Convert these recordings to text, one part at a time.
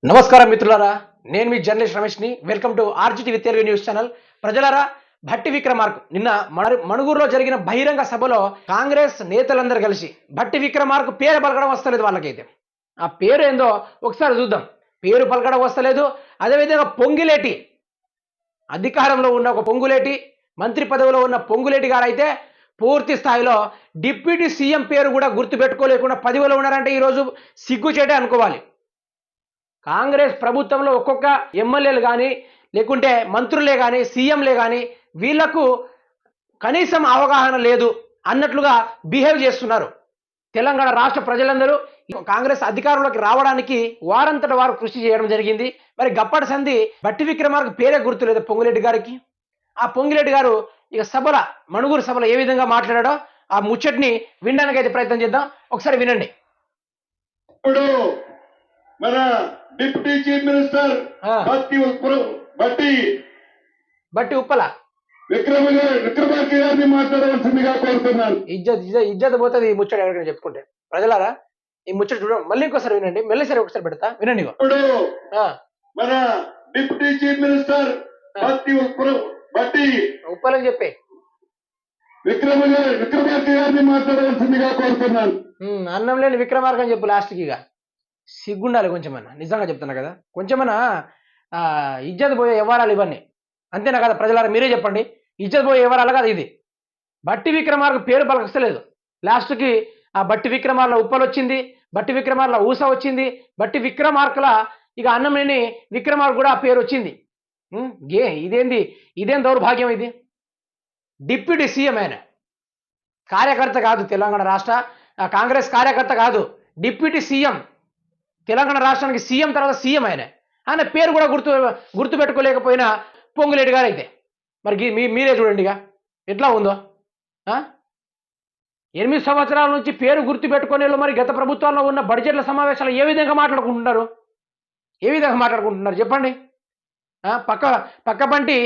నమస్కారం మిత్రులారా, నేను మీ జర్నలిస్ట్ రమేష్ని. Welcome to RGTV Telugu news channel. ప్రజలారా, భట్టి విక్రమార్క నిన్న మణుగూరులో జరిగిన బహిరంగ సభలో కాంగ్రెస్ నేతలందరూ కలిసి భట్టి విక్రమార్క పేరు పలకడం వస్తలేదు. వాళ్ళకైతే ఆ పేరు ఏందో ఒకసారి చూద్దాం. పేరు పలకడం వస్తలేదు. అదేవిధంగా పొంగిలేటి, అధికారంలో ఉన్న ఒక పొంగులేటి, మంత్రి పదవిలో ఉన్న పొంగులేటి గారు అయితే పూర్తి స్థాయిలో డిప్యూటీ సీఎం పేరు కూడా గుర్తుపెట్టుకోలేకుండా పదవిలో ఉన్నారంటే ఈరోజు సిగ్గుచేటే అనుకోవాలి. కాంగ్రెస్ ప్రభుత్వంలో ఒక్కొక్క ఎమ్మెల్యేలు కానీ లేకుంటే మంత్రులే కానీ సీఎంలే కానీ వీళ్లకు కనీసం అవగాహన లేదు అన్నట్లుగా బిహేవ్ చేస్తున్నారు. తెలంగాణ రాష్ట్ర ప్రజలందరూ కాంగ్రెస్ అధికారంలోకి రావడానికి వారంతట వారు కృషి చేయడం జరిగింది. మరి గప్పటి సంధి భట్టి విక్రమార్క పేరే గుర్తులేదు పొంగులేటి గారికి. ఆ పొంగులేటి గారు ఇక సభల మణుగూరు సభలో ఏ విధంగా మాట్లాడాడో ఆ ముచ్చట్ని వినడానికి అయితే ప్రయత్నం చేద్దాం. ఒకసారి వినండి. ఇప్పుడు మన డిప్యూటీ చీఫ్ మినిస్టర్ బట్టి ఉప్పల విక్రమార్క గారిని మాట్లాడవలసిందిగా కోరుతున్నాను. ఇజ్జత్ పోతుంది ఈ ముచ్చట ఎవరికైనా చెప్పుకుంటే. ప్రజలారా, ఈ ముచ్చట చూడండి, మళ్ళీ ఇంకోసారి వినండి, మెల్లసరి ఒకసారి పెడతా వినండి. ఇప్పుడు మన డిప్యూటీ చీఫ్ మినిస్టర్ బట్టి ఉప్పలని చెప్పి విక్రమార్క గారిని మాట్లాడవలసిందిగా కోరుతున్నాను. అన్నం లేని విక్రమార్క అని చెప్పు లాస్ట్కి. ఇక సిగ్గుండాలి కొంచెమన్నా, నిజంగా చెప్తున్నా కదా, కొంచెమన్నా ఇజ్జత్ పోయే వ్యవహారాలు ఇవన్నీ, అంతేనా కదా ప్రజలారా? మీరే చెప్పండి. ఇజ్జత్ పోయే వ్యవహారాలు కదా ఇది. బట్టి విక్రమార్క పేరు పలకస్తలేదు. లాస్ట్కి ఆ బట్టి విక్రమార్ల ఉప్పలు వచ్చింది, బట్టి విక్రమార్ల ఊస వచ్చింది, బట్టి విక్రమార్కల ఇక అన్నం లేని విక్రమార్క కూడా ఆ పేరు వచ్చింది. ఇదేం దౌర్భాగ్యం ఇది? డిప్యూటీ సీఎం ఆయన, కార్యకర్త కాదు, తెలంగాణ రాష్ట్ర కాంగ్రెస్ కార్యకర్త కాదు, డిప్యూటీ సీఎం. తెలంగాణ రాష్ట్రానికి సీఎం తర్వాత సీఎం ఆయన పేరు కూడా గుర్తుపెట్టుకోలేకపోయిన పొంగులేటి గారు అయితే మరి మీరే చూడండి ఇక ఎట్లా ఉందో. 8 సంవత్సరాల నుంచి పేరు గుర్తుపెట్టుకునే మరి గత ప్రభుత్వాల్లో ఉన్న బడ్జెట్ల సమావేశాలు ఏ విధంగా మాట్లాడుకుంటున్నారు చెప్పండి. పక్కబంటి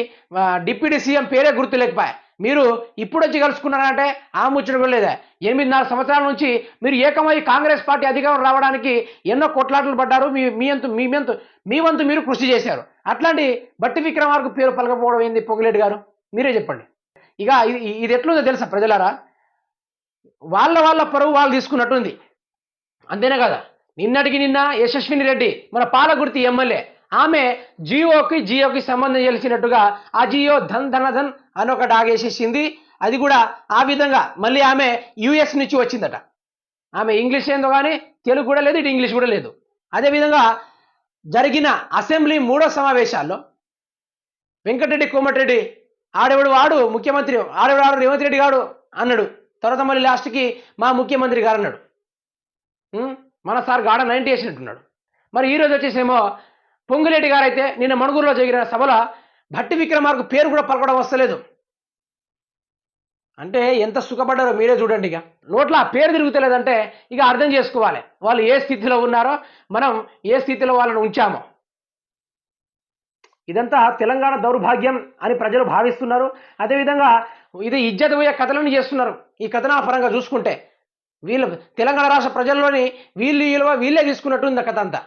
డిప్యూటీ సీఎం పేరే గుర్తు లేకపోయా. మీరు ఇప్పుడు వచ్చి కలుసుకున్నారంటే ఆ ముచ్చట కూడా లేదా? 8.5 సంవత్సరాల నుంచి మీరు ఏకమై కాంగ్రెస్ పార్టీ అధికారం రావడానికి ఎన్నో కొట్లాటలు పడ్డారు. మీ వంతు మీరు కృషి చేశారు. అట్లాంటి బట్టి విక్రమార్క పేరు పలకపోవడం ఏంది పొంగులేటి గారు? మీరే చెప్పండి. ఇక ఇది ఎట్లుందో తెలుసా ప్రజలారా? వాళ్ళ పరువు వాళ్ళు తీసుకున్నట్టుంది, అంతేనే కదా. నిన్నటికి నిన్న యశస్విని రెడ్డి మన పాలగుర్తి ఎమ్మెల్యే, ఆమె జియోకి సంబంధం తెలిసినట్టుగా ఆ జియో ధన్ అని ఒక డాగేసేసింది. అది కూడా ఆ విధంగా మళ్ళీ ఆమె యుఎస్ నుంచి వచ్చిందట. ఆమె ఇంగ్లీష్ ఏందో కానీ తెలుగు కూడా లేదు, ఇటు ఇంగ్లీష్ కూడా లేదు. అదేవిధంగా జరిగిన అసెంబ్లీ 3వ సమావేశాల్లో వెంకటరెడ్డి కోమటిరెడ్డి వాడు ముఖ్యమంత్రి, ఆడు రేవంత్ రెడ్డి గారు అన్నాడు. తర్వాత మళ్ళీ లాస్ట్కి మా ముఖ్యమంత్రి గారు అన్నాడు. మన సార్ గాడ 90 వేసినట్టున్నాడు. మరి ఈరోజు వచ్చేసేమో పొంగులేటి గారు అయితే నిన్న మణుగూరులో జరిగిన సభలో భట్టి విక్రమార్క పేరు కూడా పలకడం వస్తలేదు. అంటే ఎంత సుఖపడ్డారో మీరే చూడండి. ఇక నోట్లో ఆ పేరు తిరుగుతలేదంటే ఇక అర్థం చేసుకోవాలి వాళ్ళు ఏ స్థితిలో ఉన్నారో, మనం ఏ స్థితిలో వాళ్ళని ఉంచామో. ఇదంతా తెలంగాణ దౌర్భాగ్యం అని ప్రజలు భావిస్తున్నారు. అదేవిధంగా ఇది ఇజ్జత్ పోయే కథలను చేస్తున్నారు. ఈ కథనాపరంగా చూసుకుంటే వీళ్ళు తెలంగాణ రాష్ట్ర ప్రజల్లోని వీళ్ళే తీసుకున్నట్టు ఉంది కథ అంతా.